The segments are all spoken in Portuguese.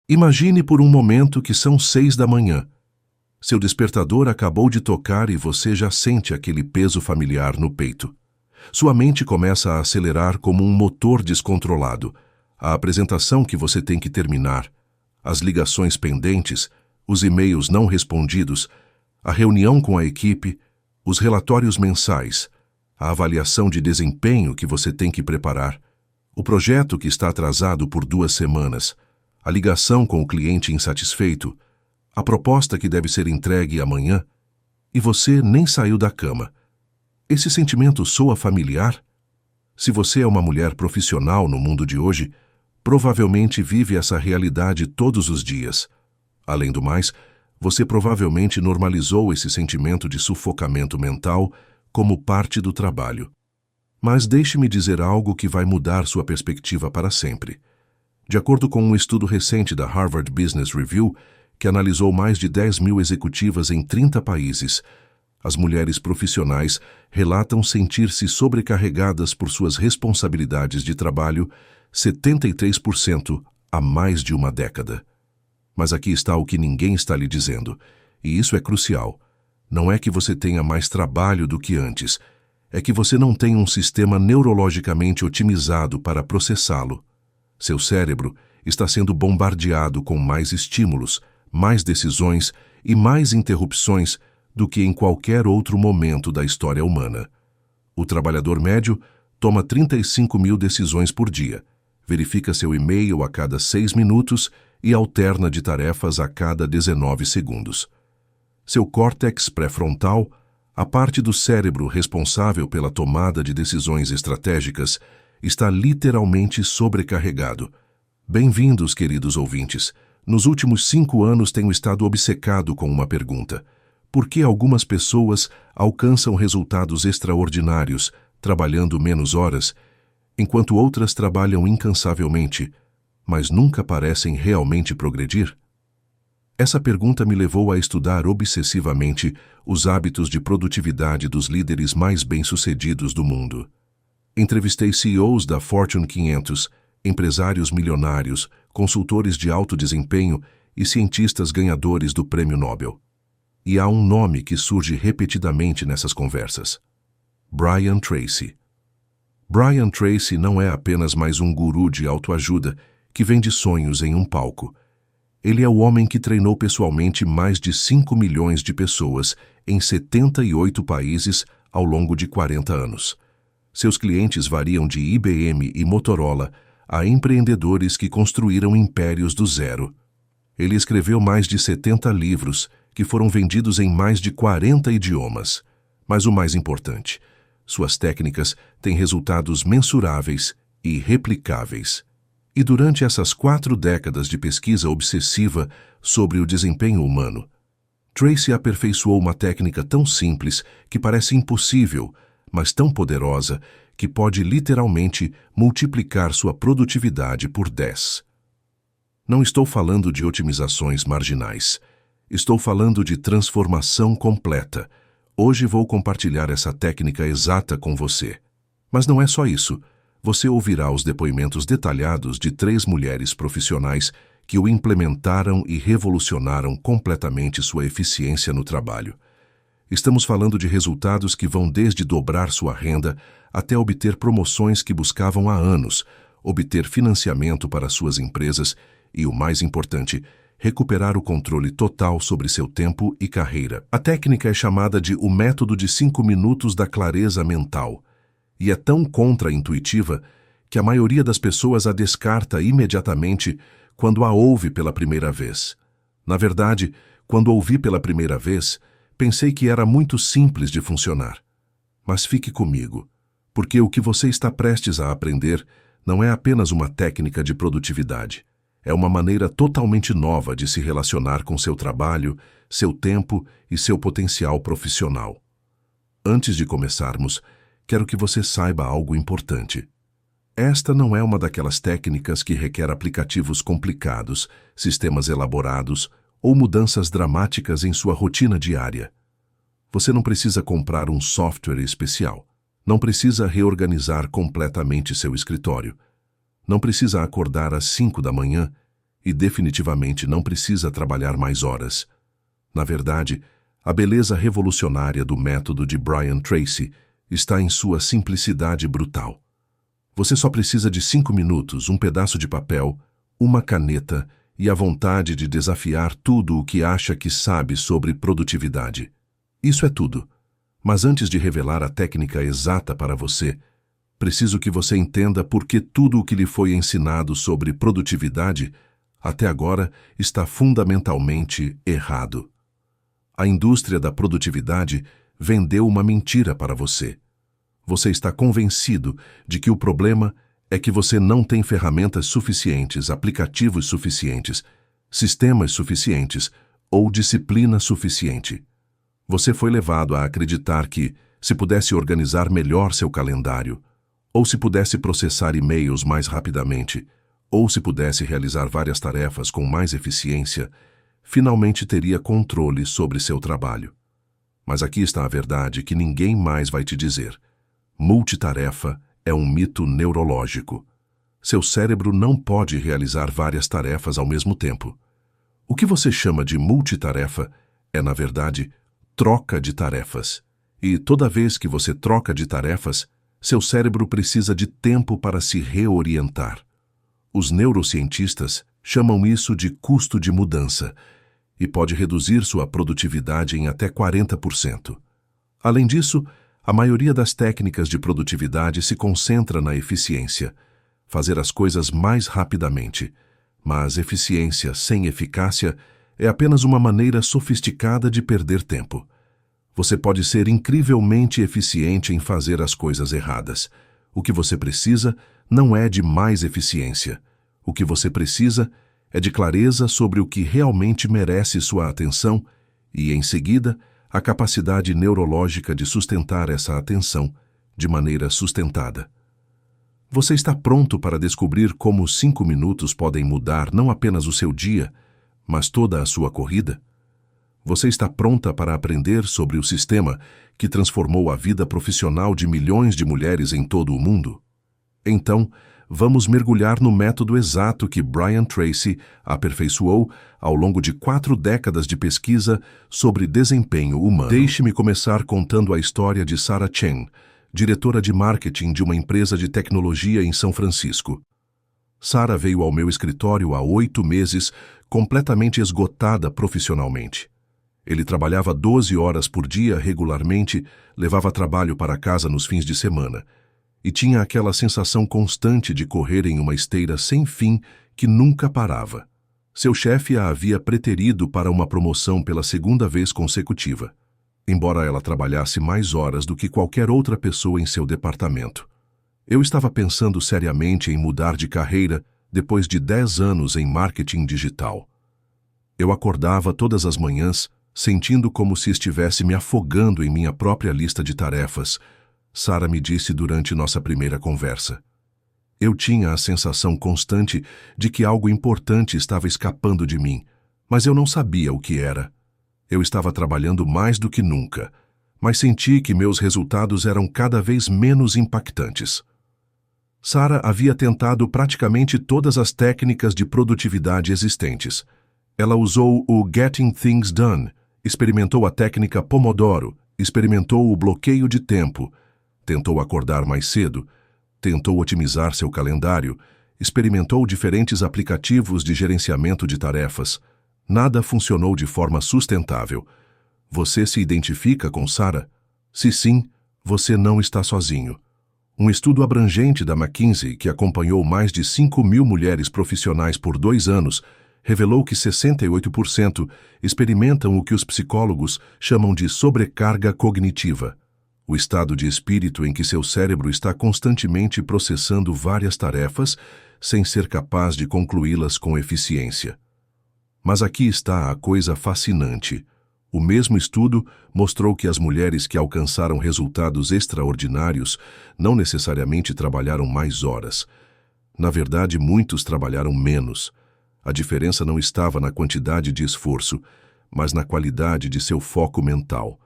Imagine por um momento que são 6 da manhã. Seu despertador acabou de tocar e você já sente aquele peso familiar no peito. Sua mente começa a acelerar como um motor descontrolado. A apresentação que você tem que terminar, as ligações pendentes, os e-mails não respondidos, a reunião com a equipe, os relatórios mensais, a avaliação de desempenho que você tem que preparar, o projeto que está atrasado por 2 semanas, a ligação com o cliente insatisfeito, a proposta que deve ser entregue amanhã, e você nem saiu da cama. Esse sentimento soa familiar? Se você é uma mulher profissional no mundo de hoje, provavelmente vive essa realidade todos os dias. Além do mais, você provavelmente normalizou esse sentimento de sufocamento mental como parte do trabalho. Mas deixe-me dizer algo que vai mudar sua perspectiva para sempre. De acordo com um estudo recente da Harvard Business Review, que analisou mais de 10.000 executivas em 30 países, as mulheres profissionais relatam sentir-se sobrecarregadas por suas responsabilidades de trabalho 73% há mais de uma década. Mas aqui está o que ninguém está lhe dizendo, e isso é crucial. Não é que você tenha mais trabalho do que antes, é que você não tem um sistema neurologicamente otimizado para processá-lo. Seu cérebro está sendo bombardeado com mais estímulos, mais decisões e mais interrupções do que em qualquer outro momento da história humana. O trabalhador médio toma 35.000 decisões por dia, verifica seu e-mail a cada 6 minutos e alterna de tarefas a cada 19 segundos. Seu córtex pré-frontal, a parte do cérebro responsável pela tomada de decisões estratégicas, está literalmente sobrecarregado. Bem-vindos, queridos ouvintes. Nos últimos 5 anos tenho estado obcecado com uma pergunta. Por que algumas pessoas alcançam resultados extraordinários, trabalhando menos horas, enquanto outras trabalham incansavelmente, mas nunca parecem realmente progredir? Essa pergunta me levou a estudar obsessivamente os hábitos de produtividade dos líderes mais bem-sucedidos do mundo. Entrevistei CEOs da Fortune 500, empresários milionários, consultores de alto desempenho e cientistas ganhadores do Prêmio Nobel. E há um nome que surge repetidamente nessas conversas: Brian Tracy. Brian Tracy não é apenas mais um guru de autoajuda que vende sonhos em um palco. Ele é o homem que treinou pessoalmente mais de 5 milhões de pessoas em 78 países ao longo de 40 anos. Seus clientes variam de IBM e Motorola a empreendedores que construíram impérios do zero. Ele escreveu mais de 70 livros que foram vendidos em mais de 40 idiomas. Mas o mais importante, suas técnicas têm resultados mensuráveis e replicáveis. E durante essas 4 décadas de pesquisa obsessiva sobre o desempenho humano, Tracy aperfeiçoou uma técnica tão simples que parece impossível, mas tão poderosa que pode literalmente multiplicar sua produtividade por 10. Não estou falando de otimizações marginais. Estou falando de transformação completa. Hoje vou compartilhar essa técnica exata com você. Mas não é só isso. Você ouvirá os depoimentos detalhados de 3 mulheres profissionais que o implementaram e revolucionaram completamente sua eficiência no trabalho. Estamos falando de resultados que vão desde dobrar sua renda até obter promoções que buscavam há anos, obter financiamento para suas empresas e, o mais importante, recuperar o controle total sobre seu tempo e carreira. A técnica é chamada de o método de 5 minutos da clareza mental e é tão contra-intuitiva que a maioria das pessoas a descarta imediatamente quando a ouve pela primeira vez. Na verdade, quando ouvi pela primeira vez, pensei que era muito simples de funcionar. Mas fique comigo, porque o que você está prestes a aprender não é apenas uma técnica de produtividade. É uma maneira totalmente nova de se relacionar com seu trabalho, seu tempo e seu potencial profissional. Antes de começarmos, quero que você saiba algo importante. Esta não é uma daquelas técnicas que requer aplicativos complicados, sistemas elaborados ou mudanças dramáticas em sua rotina diária. Você não precisa comprar um software especial. Não precisa reorganizar completamente seu escritório. Não precisa acordar às 5 da manhã e definitivamente não precisa trabalhar mais horas. Na verdade, a beleza revolucionária do método de Brian Tracy está em sua simplicidade brutal. Você só precisa de 5 minutos, um pedaço de papel, uma caneta e a vontade de desafiar tudo o que acha que sabe sobre produtividade. Isso é tudo. Mas antes de revelar a técnica exata para você, preciso que você entenda por que tudo o que lhe foi ensinado sobre produtividade até agora está fundamentalmente errado. A indústria da produtividade vendeu uma mentira para você. Você está convencido de que o problema é que você não tem ferramentas suficientes, aplicativos suficientes, sistemas suficientes ou disciplina suficiente. Você foi levado a acreditar que, se pudesse organizar melhor seu calendário, ou se pudesse processar e-mails mais rapidamente, ou se pudesse realizar várias tarefas com mais eficiência, finalmente teria controle sobre seu trabalho. Mas aqui está a verdade que ninguém mais vai te dizer. Multitarefa é um mito neurológico. Seu cérebro não pode realizar várias tarefas ao mesmo tempo. O que você chama de multitarefa é, na verdade, troca de tarefas. E toda vez que você troca de tarefas, seu cérebro precisa de tempo para se reorientar. Os neurocientistas chamam isso de custo de mudança e pode reduzir sua produtividade em até 40%. Além disso, a maioria das técnicas de produtividade se concentra na eficiência, fazer as coisas mais rapidamente. Mas eficiência sem eficácia é apenas uma maneira sofisticada de perder tempo. Você pode ser incrivelmente eficiente em fazer as coisas erradas. O que você precisa não é de mais eficiência. O que você precisa é de clareza sobre o que realmente merece sua atenção e, em seguida, a capacidade neurológica de sustentar essa atenção de maneira sustentada. Você está pronto para descobrir como 5 minutos podem mudar não apenas o seu dia, mas toda a sua corrida? Você está pronta para aprender sobre o sistema que transformou a vida profissional de milhões de mulheres em todo o mundo? Então, vamos mergulhar no método exato que Brian Tracy aperfeiçoou ao longo de 4 décadas de pesquisa sobre desempenho humano. Deixe-me começar contando a história de Sarah Chen, diretora de marketing de uma empresa de tecnologia em São Francisco. Sarah veio ao meu escritório há 8 meses, completamente esgotada profissionalmente. Ele trabalhava 12 horas por dia regularmente, levava trabalho para casa nos fins de semana e tinha aquela sensação constante de correr em uma esteira sem fim que nunca parava. Seu chefe a havia preterido para uma promoção pela 2ª vez consecutiva, embora ela trabalhasse mais horas do que qualquer outra pessoa em seu departamento. Eu estava pensando seriamente em mudar de carreira depois de 10 anos em marketing digital. Eu acordava todas as manhãs sentindo como se estivesse me afogando em minha própria lista de tarefas, Sarah me disse durante nossa primeira conversa. Eu tinha a sensação constante de que algo importante estava escapando de mim, mas eu não sabia o que era. Eu estava trabalhando mais do que nunca, mas senti que meus resultados eram cada vez menos impactantes. Sarah havia tentado praticamente todas as técnicas de produtividade existentes. Ela usou o Getting Things Done, experimentou a técnica Pomodoro, experimentou o bloqueio de tempo, tentou acordar mais cedo, tentou otimizar seu calendário, experimentou diferentes aplicativos de gerenciamento de tarefas. Nada funcionou de forma sustentável. Você se identifica com Sarah? Se sim, você não está sozinho. Um estudo abrangente da McKinsey, que acompanhou mais de 5.000 mulheres profissionais por 2 anos, revelou que 68% experimentam o que os psicólogos chamam de sobrecarga cognitiva, o estado de espírito em que seu cérebro está constantemente processando várias tarefas sem ser capaz de concluí-las com eficiência. Mas aqui está a coisa fascinante. O mesmo estudo mostrou que as mulheres que alcançaram resultados extraordinários não necessariamente trabalharam mais horas. Na verdade, muitos trabalharam menos. A diferença não estava na quantidade de esforço, mas na qualidade de seu foco mental.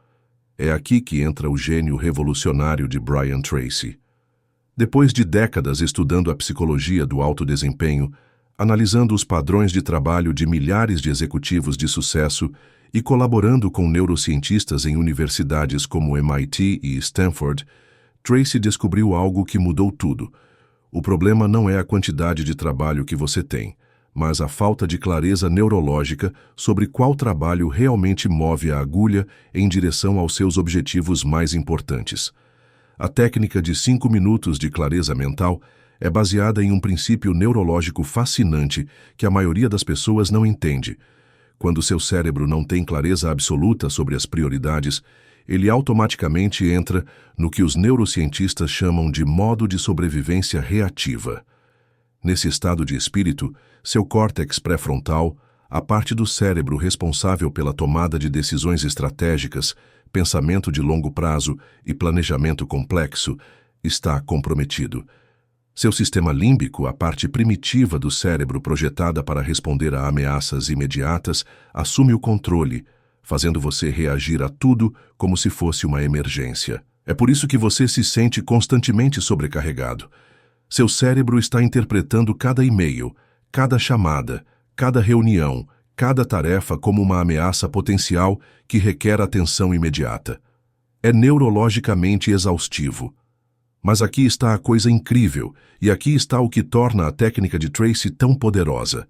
É aqui que entra o gênio revolucionário de Brian Tracy. Depois de décadas estudando a psicologia do alto desempenho, analisando os padrões de trabalho de milhares de executivos de sucesso e colaborando com neurocientistas em universidades como MIT e Stanford, Tracy descobriu algo que mudou tudo. O problema não é a quantidade de trabalho que você tem, mas a falta de clareza neurológica sobre qual trabalho realmente move a agulha em direção aos seus objetivos mais importantes. A técnica de 5 minutos de clareza mental é baseada em um princípio neurológico fascinante que a maioria das pessoas não entende. Quando seu cérebro não tem clareza absoluta sobre as prioridades, ele automaticamente entra no que os neurocientistas chamam de modo de sobrevivência reativa. Nesse estado de espírito, seu córtex pré-frontal, a parte do cérebro responsável pela tomada de decisões estratégicas, pensamento de longo prazo e planejamento complexo, está comprometido. Seu sistema límbico, a parte primitiva do cérebro projetada para responder a ameaças imediatas, assume o controle, fazendo você reagir a tudo como se fosse uma emergência. É por isso que você se sente constantemente sobrecarregado. Seu cérebro está interpretando cada e-mail, cada chamada, cada reunião, cada tarefa como uma ameaça potencial que requer atenção imediata. É neurologicamente exaustivo. Mas aqui está a coisa incrível, e aqui está o que torna a técnica de Tracy tão poderosa.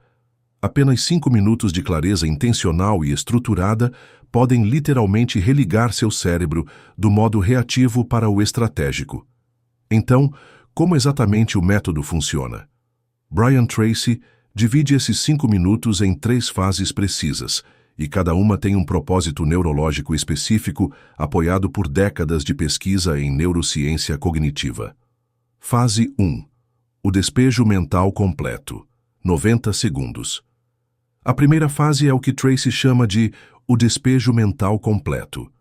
Apenas 5 minutos de clareza intencional e estruturada podem literalmente religar seu cérebro do modo reativo para o estratégico. Então, como exatamente o método funciona? Brian Tracy divide esses 5 minutos em 3 fases precisas, e cada uma tem um propósito neurológico específico apoiado por décadas de pesquisa em neurociência cognitiva. Fase 1. O despejo mental completo. 90 segundos. A primeira fase é o que Tracy chama de o despejo mental completo.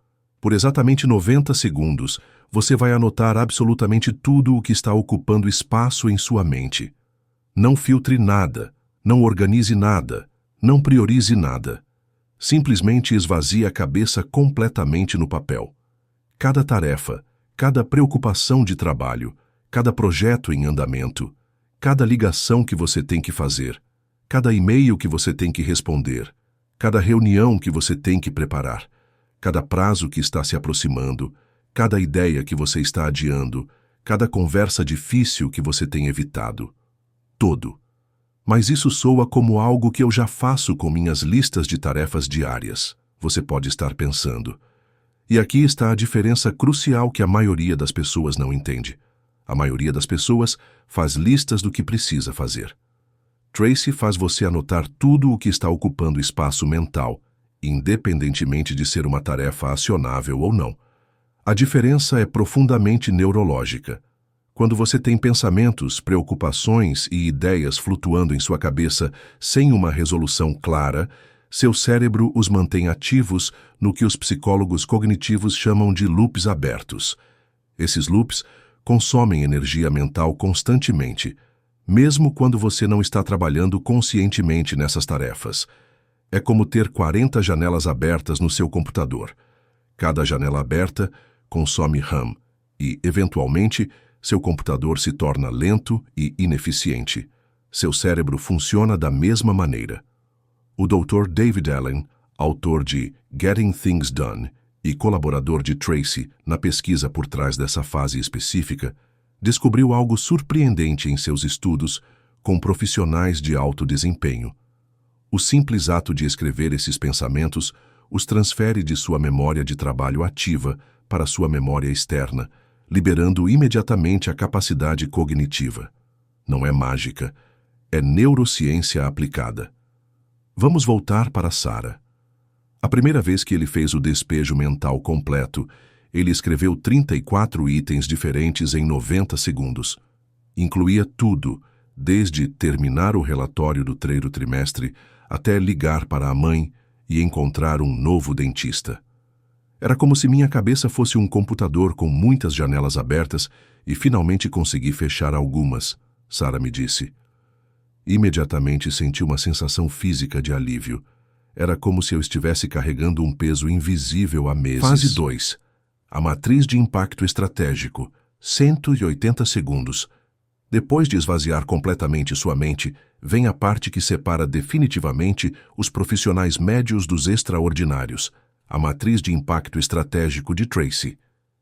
Por exatamente 90 segundos, você vai anotar absolutamente tudo o que está ocupando espaço em sua mente. Não filtre nada, não organize nada, não priorize nada. Simplesmente esvazie a cabeça completamente no papel. Cada tarefa, cada preocupação de trabalho, cada projeto em andamento, cada ligação que você tem que fazer, cada e-mail que você tem que responder, cada reunião que você tem que preparar, cada prazo que está se aproximando, cada ideia que você está adiando, cada conversa difícil que você tem evitado. Todo. Mas isso soa como algo que eu já faço com minhas listas de tarefas diárias, você pode estar pensando. E aqui está a diferença crucial que a maioria das pessoas não entende. A maioria das pessoas faz listas do que precisa fazer. Tracy faz você anotar tudo o que está ocupando espaço mental, independentemente de ser uma tarefa acionável ou não. A diferença é profundamente neurológica. Quando você tem pensamentos, preocupações e ideias flutuando em sua cabeça sem uma resolução clara, seu cérebro os mantém ativos no que os psicólogos cognitivos chamam de loops abertos. Esses loops consomem energia mental constantemente, mesmo quando você não está trabalhando conscientemente nessas tarefas. É como ter 40 janelas abertas no seu computador. Cada janela aberta consome RAM e, eventualmente, seu computador se torna lento e ineficiente. Seu cérebro funciona da mesma maneira. O Dr. David Allen, autor de Getting Things Done e colaborador de Tracy na pesquisa por trás dessa fase específica, descobriu algo surpreendente em seus estudos com profissionais de alto desempenho. O simples ato de escrever esses pensamentos os transfere de sua memória de trabalho ativa para sua memória externa, liberando imediatamente a capacidade cognitiva. Não é mágica, é neurociência aplicada. Vamos voltar para Sarah. A primeira vez que ele fez o despejo mental completo, ele escreveu 34 itens diferentes em 90 segundos. Incluía tudo, desde terminar o relatório do terceiro trimestre até ligar para a mãe e encontrar um novo dentista. Era como se minha cabeça fosse um computador com muitas janelas abertas e finalmente consegui fechar algumas, Sarah me disse. Imediatamente senti uma sensação física de alívio. Era como se eu estivesse carregando um peso invisível há meses. Fase 2. A matriz de impacto estratégico. 180 segundos. Depois de esvaziar completamente sua mente, vem a parte que separa definitivamente os profissionais médios dos extraordinários, a matriz de impacto estratégico de Tracy.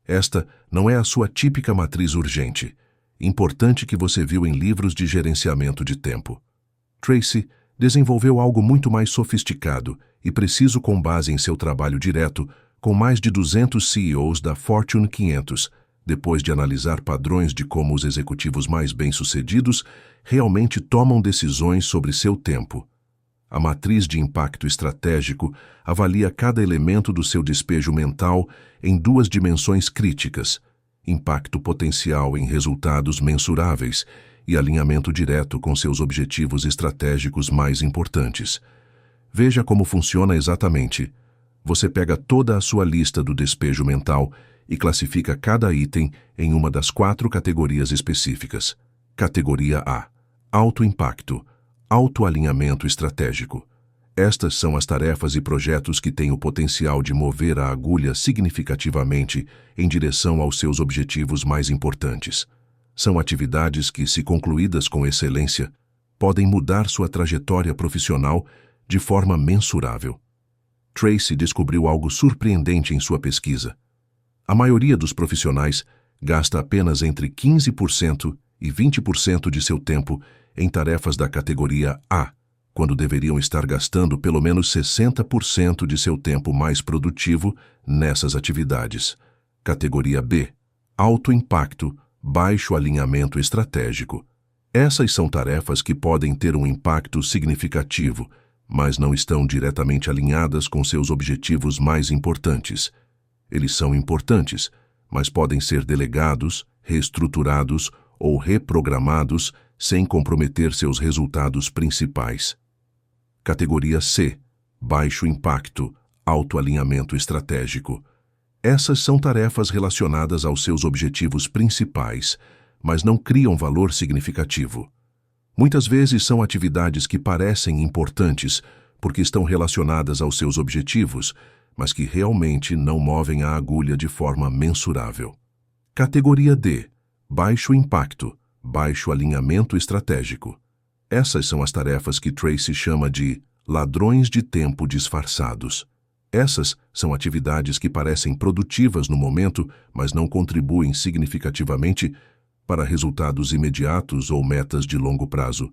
Esta não é a sua típica matriz urgente, importante que você viu em livros de gerenciamento de tempo. Tracy desenvolveu algo muito mais sofisticado e preciso com base em seu trabalho direto com mais de 200 CEOs da Fortune 500, depois de analisar padrões de como os executivos mais bem-sucedidos realmente tomam decisões sobre seu tempo. A matriz de impacto estratégico avalia cada elemento do seu despejo mental em duas dimensões críticas: impacto potencial em resultados mensuráveis e alinhamento direto com seus objetivos estratégicos mais importantes. Veja como funciona exatamente. Você pega toda a sua lista do despejo mental e classifica cada item em uma das 4 categorias específicas. Categoria A: alto impacto, alto alinhamento estratégico. Estas são as tarefas e projetos que têm o potencial de mover a agulha significativamente em direção aos seus objetivos mais importantes. São atividades que, se concluídas com excelência, podem mudar sua trajetória profissional de forma mensurável. Tracy descobriu algo surpreendente em sua pesquisa. A maioria dos profissionais gasta apenas entre 15% e 20% de seu tempo em tarefas da categoria A, quando deveriam estar gastando pelo menos 60% de seu tempo mais produtivo nessas atividades. Categoria B: alto impacto, baixo alinhamento estratégico. Essas são tarefas que podem ter um impacto significativo, mas não estão diretamente alinhadas com seus objetivos mais importantes. Eles são importantes, mas podem ser delegados, reestruturados ou reprogramados sem comprometer seus resultados principais. Categoria C: baixo impacto, alto alinhamento estratégico. Essas são tarefas relacionadas aos seus objetivos principais, mas não criam valor significativo. Muitas vezes são atividades que parecem importantes porque estão relacionadas aos seus objetivos, mas que realmente não movem a agulha de forma mensurável. Categoria D: baixo impacto, baixo alinhamento estratégico. Essas são as tarefas que Tracy chama de ladrões de tempo disfarçados. Essas são atividades que parecem produtivas no momento, mas não contribuem significativamente para resultados imediatos ou metas de longo prazo.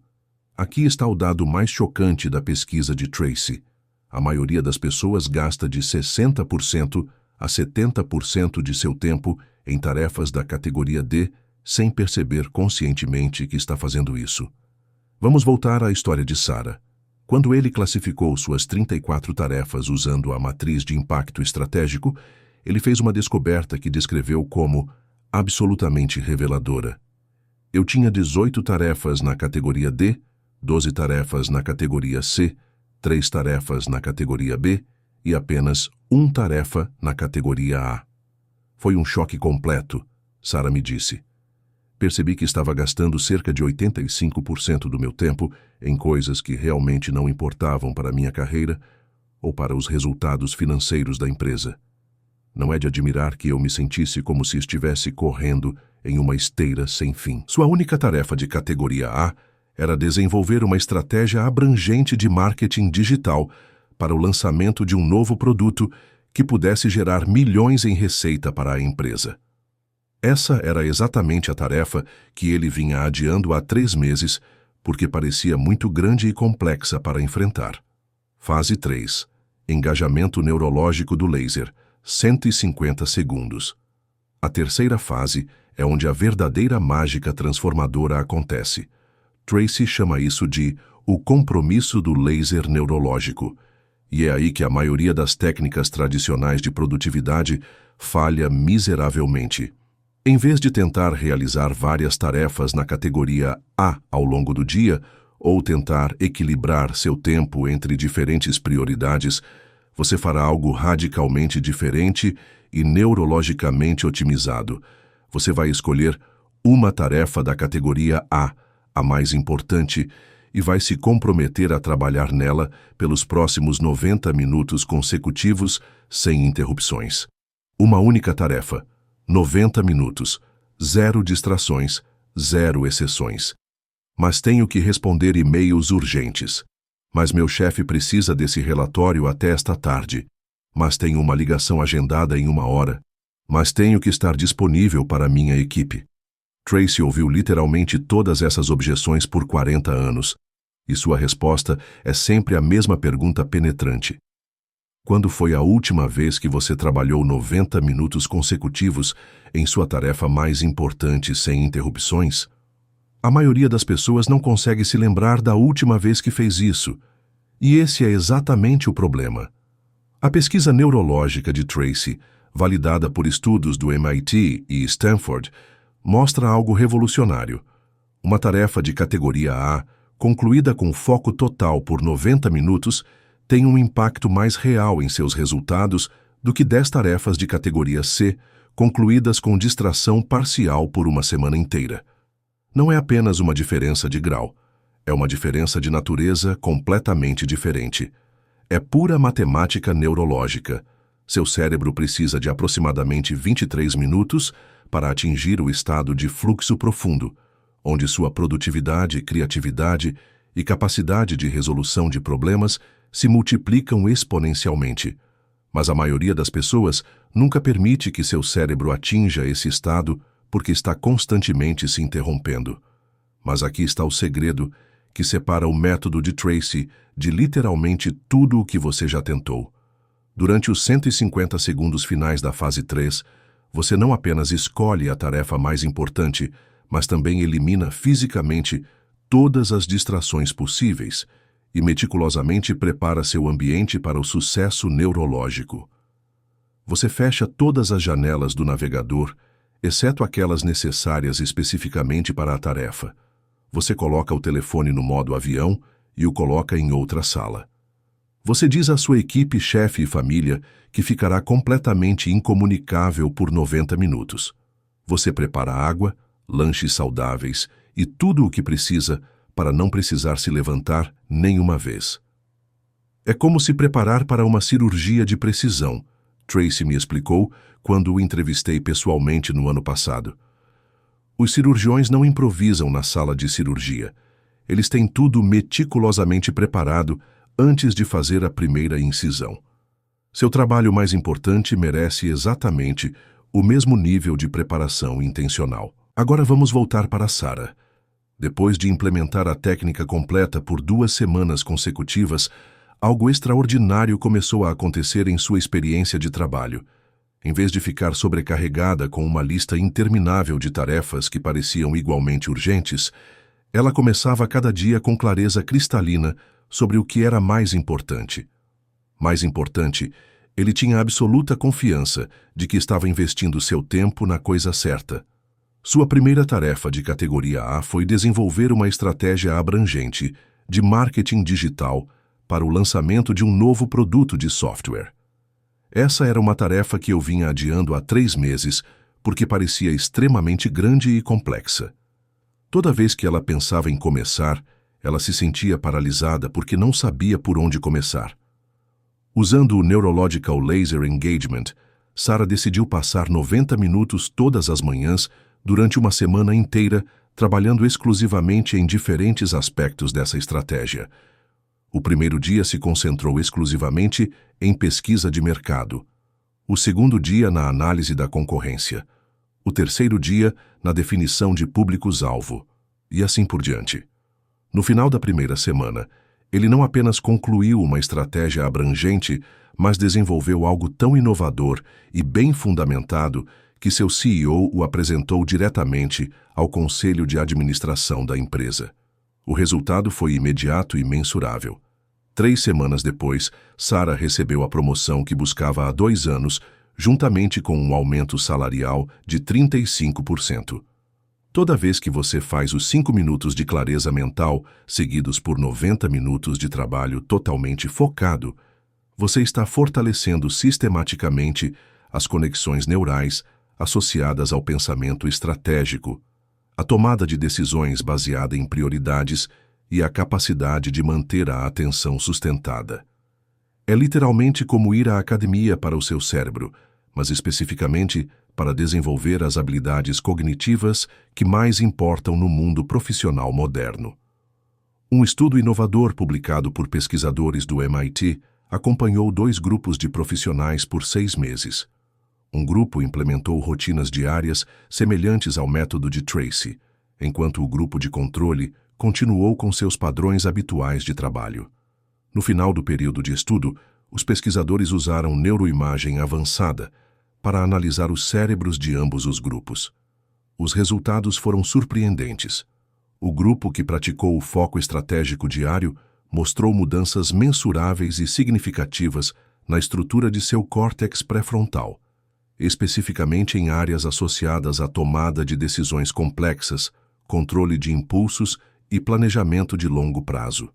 Aqui está o dado mais chocante da pesquisa de Tracy. A maioria das pessoas gasta de 60% a 70% de seu tempo em tarefas da categoria D, sem perceber conscientemente que está fazendo isso. Vamos voltar à história de Sarah. Quando ele classificou suas 34 tarefas usando a matriz de impacto estratégico, ele fez uma descoberta que descreveu como absolutamente reveladora. Eu tinha 18 tarefas na categoria D, 12 tarefas na categoria C, 3 tarefas na categoria B e apenas 1 tarefa na categoria A. Foi um choque completo, Sarah me disse. Percebi que estava gastando cerca de 85% do meu tempo em coisas que realmente não importavam para minha carreira ou para os resultados financeiros da empresa. Não é de admirar que eu me sentisse como se estivesse correndo em uma esteira sem fim. Sua única tarefa de categoria A era desenvolver uma estratégia abrangente de marketing digital para o lançamento de um novo produto que pudesse gerar milhões em receita para a empresa. Essa era exatamente a tarefa que ele vinha adiando há 3 meses, porque parecia muito grande e complexa para enfrentar. Fase 3. Engajamento neurológico do laser, 150 segundos. A terceira fase é onde a verdadeira mágica transformadora acontece. Tracy chama isso de o compromisso do laser neurológico. E é aí que a maioria das técnicas tradicionais de produtividade falha miseravelmente. Em vez de tentar realizar várias tarefas na categoria A ao longo do dia, ou tentar equilibrar seu tempo entre diferentes prioridades, você fará algo radicalmente diferente e neurologicamente otimizado. Você vai escolher uma tarefa da categoria a mais importante, e vai se comprometer a trabalhar nela pelos próximos 90 minutos consecutivos, sem interrupções. Uma única tarefa, 90 minutos, 0 distrações, 0 exceções. Mas tenho que responder e-mails urgentes. Mas meu chefe precisa desse relatório até esta tarde. Mas tenho uma ligação agendada em 1 hora. Mas tenho que estar disponível para minha equipe. Tracy ouviu literalmente todas essas objeções por 40 anos. E sua resposta é sempre a mesma pergunta penetrante. Quando foi a última vez que você trabalhou 90 minutos consecutivos em sua tarefa mais importante sem interrupções? A maioria das pessoas não consegue se lembrar da última vez que fez isso. E esse é exatamente o problema. A pesquisa neurológica de Tracy, validada por estudos do MIT e Stanford, mostra algo revolucionário. Uma tarefa de categoria A, concluída com foco total por 90 minutos, tem um impacto mais real em seus resultados do que 10 tarefas de categoria C, concluídas com distração parcial por uma semana inteira. Não é apenas uma diferença de grau, é uma diferença de natureza completamente diferente. É pura matemática neurológica. Seu cérebro precisa de aproximadamente 23 minutos para atingir o estado de fluxo profundo, onde sua produtividade, criatividade e capacidade de resolução de problemas se multiplicam exponencialmente. Mas a maioria das pessoas nunca permite que seu cérebro atinja esse estado porque está constantemente se interrompendo. Mas aqui está o segredo que separa o método de Tracy de literalmente tudo o que você já tentou. Durante os 150 segundos finais da fase 3, você não apenas escolhe a tarefa mais importante, mas também elimina fisicamente todas as distrações possíveis e meticulosamente prepara seu ambiente para o sucesso neurológico. Você fecha todas as janelas do navegador, exceto aquelas necessárias especificamente para a tarefa. Você coloca o telefone no modo avião e o coloca em outra sala. Você diz à sua equipe, chefe e família que ficará completamente incomunicável por 90 minutos. Você prepara água, lanches saudáveis e tudo o que precisa para não precisar se levantar nenhuma vez. É como se preparar para uma cirurgia de precisão, Tracy me explicou quando o entrevistei pessoalmente no ano passado. Os cirurgiões não improvisam na sala de cirurgia. Eles têm tudo meticulosamente preparado antes de fazer a primeira incisão. Seu trabalho mais importante merece exatamente o mesmo nível de preparação intencional. Agora vamos voltar para Sarah. Depois de implementar a técnica completa por 2 semanas consecutivas, algo extraordinário começou a acontecer em sua experiência de trabalho. Em vez de ficar sobrecarregada com uma lista interminável de tarefas que pareciam igualmente urgentes, ela começava cada dia com clareza cristalina sobre o que era mais importante. Mais importante, ele tinha absoluta confiança de que estava investindo seu tempo na coisa certa. Sua primeira tarefa de categoria A foi desenvolver uma estratégia abrangente de marketing digital para o lançamento de um novo produto de software. Essa era uma tarefa que eu vinha adiando há 3 meses porque parecia extremamente grande e complexa. Toda vez que ela pensava em começar, ela se sentia paralisada porque não sabia por onde começar. Usando o Neurological Laser Engagement, Sarah decidiu passar 90 minutos todas as manhãs durante uma semana inteira, trabalhando exclusivamente em diferentes aspectos dessa estratégia. O primeiro dia se concentrou exclusivamente em pesquisa de mercado. O segundo dia na análise da concorrência. O terceiro dia na definição de públicos-alvo. E assim por diante. No final da primeira semana, ele não apenas concluiu uma estratégia abrangente, mas desenvolveu algo tão inovador e bem fundamentado que seu CEO o apresentou diretamente ao conselho de administração da empresa. O resultado foi imediato e mensurável. 3 semanas depois, Sarah recebeu a promoção que buscava há 2 anos, juntamente com um aumento salarial de 35%. Toda vez que você faz os 5 minutos de clareza mental, seguidos por 90 minutos de trabalho totalmente focado, você está fortalecendo sistematicamente as conexões neurais associadas ao pensamento estratégico, a tomada de decisões baseada em prioridades e a capacidade de manter a atenção sustentada. É literalmente como ir à academia para o seu cérebro, mas especificamente para desenvolver as habilidades cognitivas que mais importam no mundo profissional moderno. Um estudo inovador publicado por pesquisadores do MIT acompanhou 2 grupos de profissionais por 6 meses. Um grupo implementou rotinas diárias semelhantes ao método de Tracy, enquanto o grupo de controle continuou com seus padrões habituais de trabalho. No final do período de estudo, os pesquisadores usaram neuroimagem avançada para analisar os cérebros de ambos os grupos. Os resultados foram surpreendentes. O grupo que praticou o foco estratégico diário mostrou mudanças mensuráveis e significativas na estrutura de seu córtex pré-frontal, especificamente em áreas associadas à tomada de decisões complexas, controle de impulsos e planejamento de longo prazo.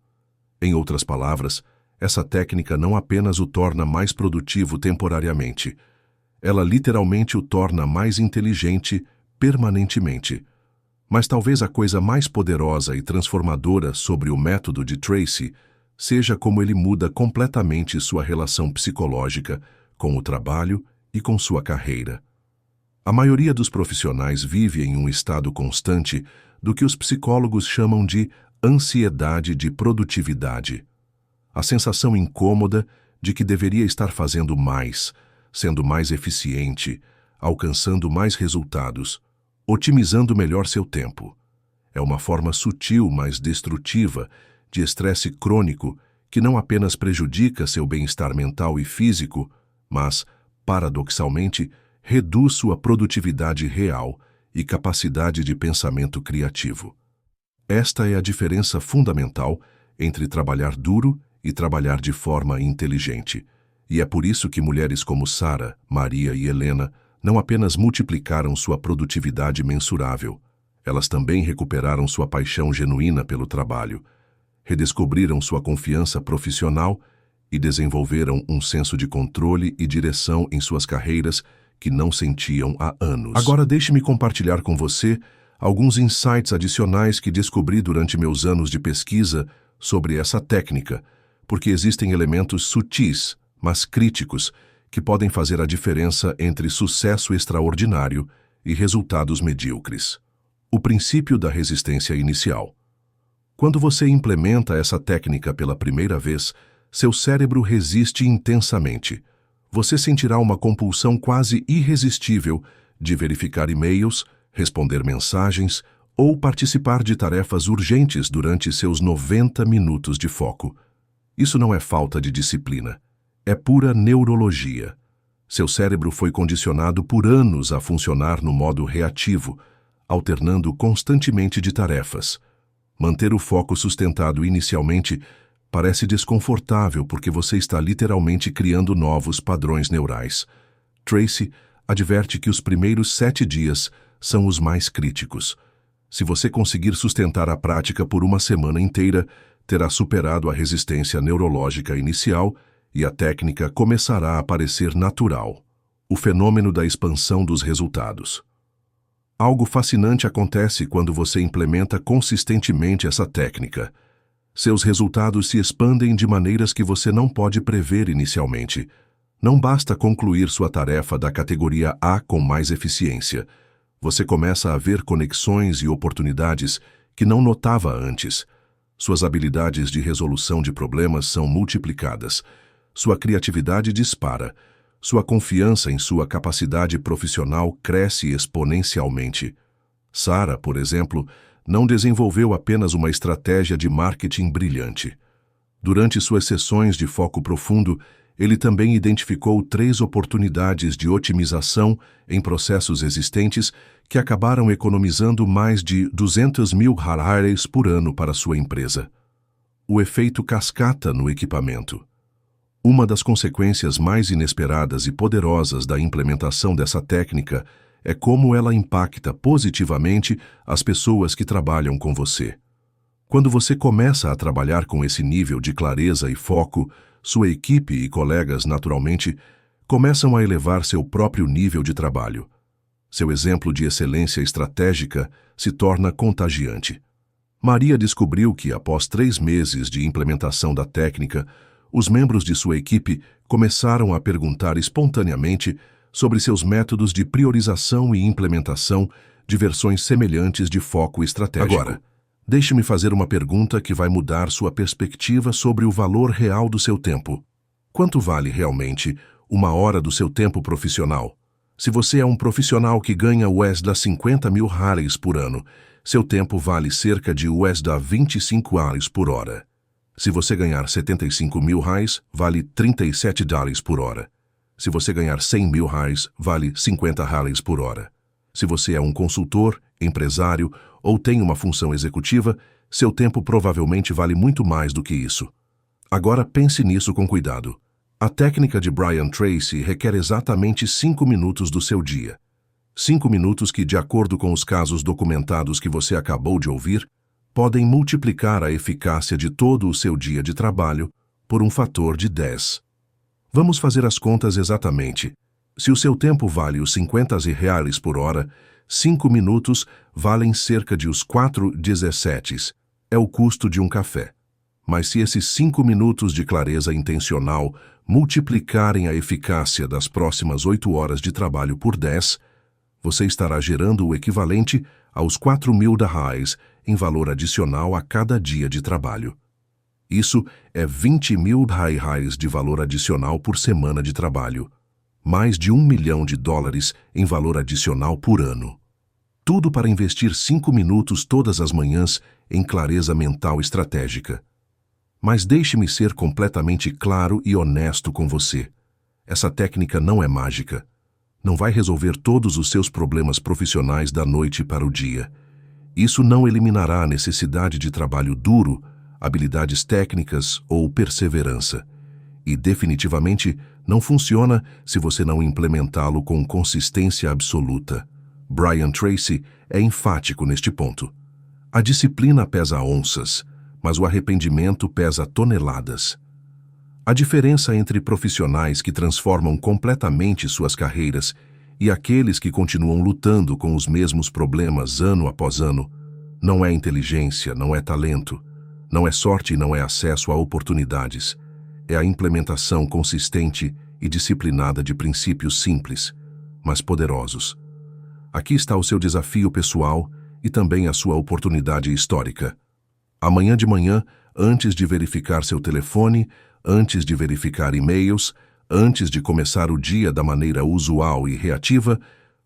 Em outras palavras, essa técnica não apenas o torna mais produtivo temporariamente, ela literalmente o torna mais inteligente permanentemente. Mas talvez a coisa mais poderosa e transformadora sobre o método de Tracy seja como ele muda completamente sua relação psicológica com o trabalho e com sua carreira. A maioria dos profissionais vive em um estado constante do que os psicólogos chamam de ansiedade de produtividade. A sensação incômoda de que deveria estar fazendo mais, sendo mais eficiente, alcançando mais resultados, otimizando melhor seu tempo. É uma forma sutil, mas destrutiva, de estresse crônico que não apenas prejudica seu bem-estar mental e físico, mas, paradoxalmente, reduz sua produtividade real e capacidade de pensamento criativo. Esta é a diferença fundamental entre trabalhar duro e trabalhar de forma inteligente. E é por isso que mulheres como Sara, Maria e Helena não apenas multiplicaram sua produtividade mensurável, elas também recuperaram sua paixão genuína pelo trabalho, redescobriram sua confiança profissional e desenvolveram um senso de controle e direção em suas carreiras que não sentiam há anos. Agora deixe-me compartilhar com você alguns insights adicionais que descobri durante meus anos de pesquisa sobre essa técnica, porque existem elementos sutis, mas críticos, que podem fazer a diferença entre sucesso extraordinário e resultados medíocres. O princípio da resistência inicial. Quando você implementa essa técnica pela primeira vez, seu cérebro resiste intensamente. Você sentirá uma compulsão quase irresistível de verificar e-mails, responder mensagens ou participar de tarefas urgentes durante seus 90 minutos de foco. Isso não é falta de disciplina. É pura neurologia. Seu cérebro foi condicionado por anos a funcionar no modo reativo, alternando constantemente de tarefas. Manter o foco sustentado inicialmente parece desconfortável porque você está literalmente criando novos padrões neurais. Tracy adverte que os primeiros 7 dias são os mais críticos. Se você conseguir sustentar a prática por uma semana inteira, terá superado a resistência neurológica inicial e a técnica começará a parecer natural. O fenômeno da expansão dos resultados. Algo fascinante acontece quando você implementa consistentemente essa técnica. Seus resultados se expandem de maneiras que você não pode prever inicialmente. Não basta concluir sua tarefa da categoria A com mais eficiência. Você começa a ver conexões e oportunidades que não notava antes. Suas habilidades de resolução de problemas são multiplicadas. Sua criatividade dispara. Sua confiança em sua capacidade profissional cresce exponencialmente. Sara, por exemplo, não desenvolveu apenas uma estratégia de marketing brilhante. Durante suas sessões de foco profundo, ele também identificou 3 oportunidades de otimização em processos existentes que acabaram economizando mais de 200 mil reais por ano para sua empresa. O efeito cascata no equipamento. Uma das consequências mais inesperadas e poderosas da implementação dessa técnica é como ela impacta positivamente as pessoas que trabalham com você. Quando você começa a trabalhar com esse nível de clareza e foco, sua equipe e colegas, naturalmente, começam a elevar seu próprio nível de trabalho. Seu exemplo de excelência estratégica se torna contagiante. Maria descobriu que, após 3 meses de implementação da técnica, os membros de sua equipe começaram a perguntar espontaneamente sobre seus métodos de priorização e implementação de versões semelhantes de foco estratégico. Agora, deixe-me fazer uma pergunta que vai mudar sua perspectiva sobre o valor real do seu tempo. Quanto vale realmente uma hora do seu tempo profissional? Se você é um profissional que ganha US$ 50 mil por ano, seu tempo vale cerca de US$ 25 por hora. Se você ganhar 75 mil vale $37 por hora. Se você ganhar 100 mil vale $50 por hora. Se você é um consultor, empresário ou tem uma função executiva, seu tempo provavelmente vale muito mais do que isso. Agora pense nisso com cuidado. A técnica de Brian Tracy requer exatamente 5 minutos do seu dia. 5 minutos que, de acordo com os casos documentados que você acabou de ouvir, podem multiplicar a eficácia de todo o seu dia de trabalho por um fator de 10. Vamos fazer as contas exatamente. Se o seu tempo vale os R$ 50 por hora, 5 minutos valem cerca de os 4,17. É o custo de um café. Mas se esses 5 minutos de clareza intencional multiplicarem a eficácia das próximas 8 horas de trabalho por 10, você estará gerando o equivalente aos R$ 4.000 em valor adicional a cada dia de trabalho. Isso é R$ 20.000 de valor adicional por semana de trabalho. Mais de $1 milhão em valor adicional por ano. Tudo para investir 5 minutos todas as manhãs em clareza mental estratégica. Mas deixe-me ser completamente claro e honesto com você. Essa técnica não é mágica. Não vai resolver todos os seus problemas profissionais da noite para o dia. Isso não eliminará a necessidade de trabalho duro, habilidades técnicas ou perseverança. E definitivamente não funciona se você não implementá-lo com consistência absoluta. Brian Tracy é enfático neste ponto. A disciplina pesa onças, mas o arrependimento pesa toneladas. A diferença entre profissionais que transformam completamente suas carreiras e aqueles que continuam lutando com os mesmos problemas ano após ano não é inteligência, não é talento, não é sorte e não é acesso a oportunidades. É a implementação consistente e disciplinada de princípios simples, mas poderosos. Aqui está o seu desafio pessoal e também a sua oportunidade histórica. Amanhã de manhã, antes de verificar seu telefone, antes de verificar e-mails, antes de começar o dia da maneira usual e reativa,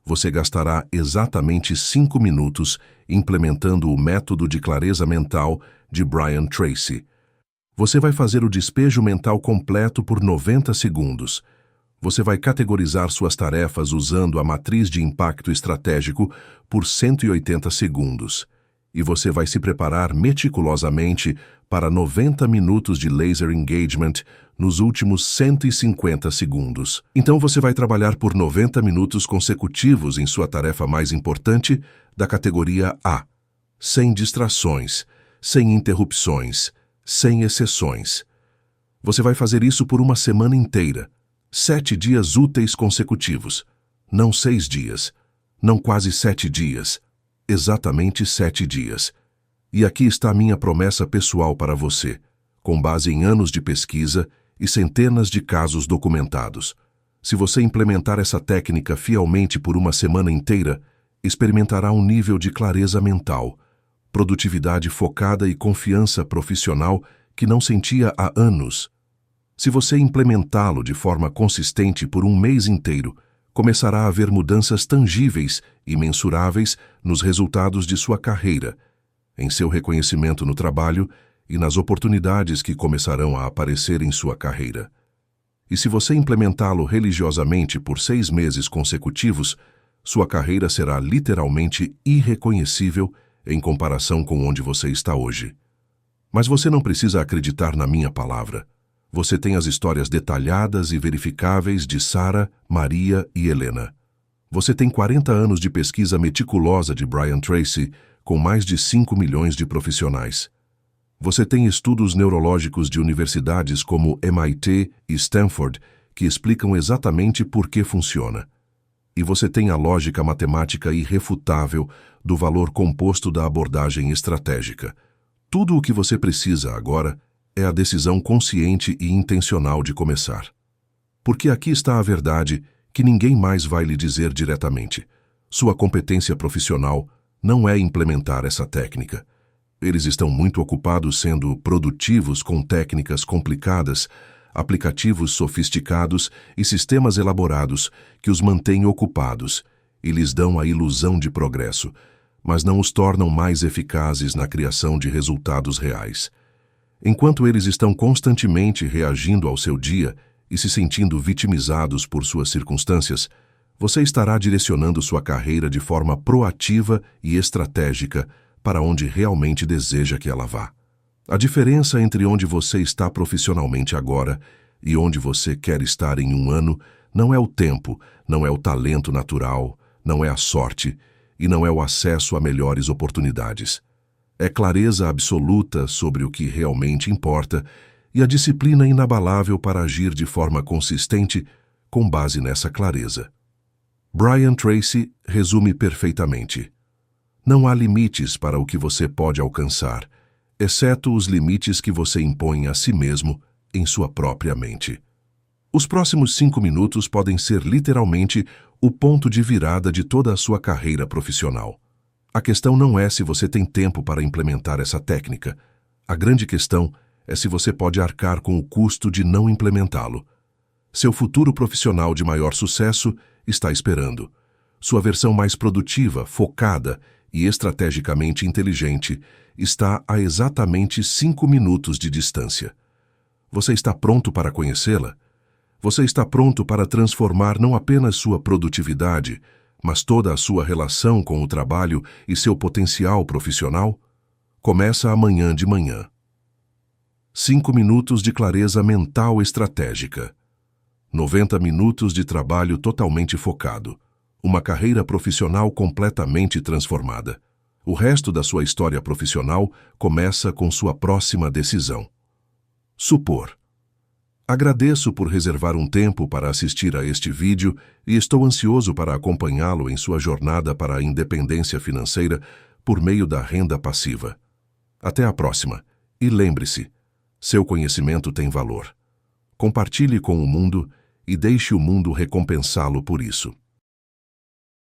você gastará exatamente 5 minutos implementando o método de clareza mental de Brian Tracy. Você vai fazer o despejo mental completo por 90 segundos. Você vai categorizar suas tarefas usando a matriz de impacto estratégico por 180 segundos. E você vai se preparar meticulosamente para 90 minutos de laser engagement nos últimos 150 segundos. Então você vai trabalhar por 90 minutos consecutivos em sua tarefa mais importante da categoria A, sem distrações, sem interrupções, sem exceções. Você vai fazer isso por uma semana inteira, 7 dias úteis consecutivos, não 6 dias, não quase 7 dias, exatamente 7 dias. E aqui está a minha promessa pessoal para você, com base em anos de pesquisa e centenas de casos documentados. Se você implementar essa técnica fielmente por uma semana inteira, experimentará um nível de clareza mental, produtividade focada e confiança profissional que não sentia há anos. Se você implementá-lo de forma consistente por um mês inteiro, começará a haver mudanças tangíveis e mensuráveis nos resultados de sua carreira, em seu reconhecimento no trabalho e nas oportunidades que começarão a aparecer em sua carreira. E se você implementá-lo religiosamente por 6 meses consecutivos, sua carreira será literalmente irreconhecível em comparação com onde você está hoje. Mas você não precisa acreditar na minha palavra. Você tem as histórias detalhadas e verificáveis de Sarah, Maria e Helena. Você tem 40 anos de pesquisa meticulosa de Brian Tracy, com mais de 5 milhões de profissionais. Você tem estudos neurológicos de universidades como MIT e Stanford que explicam exatamente por que funciona. E você tem a lógica matemática irrefutável do valor composto da abordagem estratégica. Tudo o que você precisa agora é a decisão consciente e intencional de começar. Porque aqui está a verdade que ninguém mais vai lhe dizer diretamente. Sua competência profissional não é implementar essa técnica. Eles estão muito ocupados sendo produtivos com técnicas complicadas, aplicativos sofisticados e sistemas elaborados que os mantêm ocupados e lhes dão a ilusão de progresso, mas não os tornam mais eficazes na criação de resultados reais. Enquanto eles estão constantemente reagindo ao seu dia e se sentindo vitimizados por suas circunstâncias, você estará direcionando sua carreira de forma proativa e estratégica para onde realmente deseja que ela vá. A diferença entre onde você está profissionalmente agora e onde você quer estar em um ano não é o tempo, não é o talento natural, não é a sorte e não é o acesso a melhores oportunidades. É clareza absoluta sobre o que realmente importa e a disciplina inabalável para agir de forma consistente com base nessa clareza. Brian Tracy resume perfeitamente. Não há limites para o que você pode alcançar, exceto os limites que você impõe a si mesmo em sua própria mente. Os próximos 5 minutos podem ser literalmente o ponto de virada de toda a sua carreira profissional. A questão não é se você tem tempo para implementar essa técnica. A grande questão é se você pode arcar com o custo de não implementá-lo. Seu futuro profissional de maior sucesso está esperando. Sua versão mais produtiva, focada e estrategicamente inteligente está a exatamente 5 minutos de distância. Você está pronto para conhecê-la? Você está pronto para transformar não apenas sua produtividade, mas toda a sua relação com o trabalho e seu potencial profissional? Começa amanhã de manhã. 5 minutos de clareza mental estratégica. 90 minutos de trabalho totalmente focado. Uma carreira profissional completamente transformada. O resto da sua história profissional começa com sua próxima decisão. Supor. Agradeço por reservar um tempo para assistir a este vídeo e estou ansioso para acompanhá-lo em sua jornada para a independência financeira por meio da renda passiva. Até a próxima. E lembre-se, seu conhecimento tem valor. Compartilhe com o mundo e deixe o mundo recompensá-lo por isso.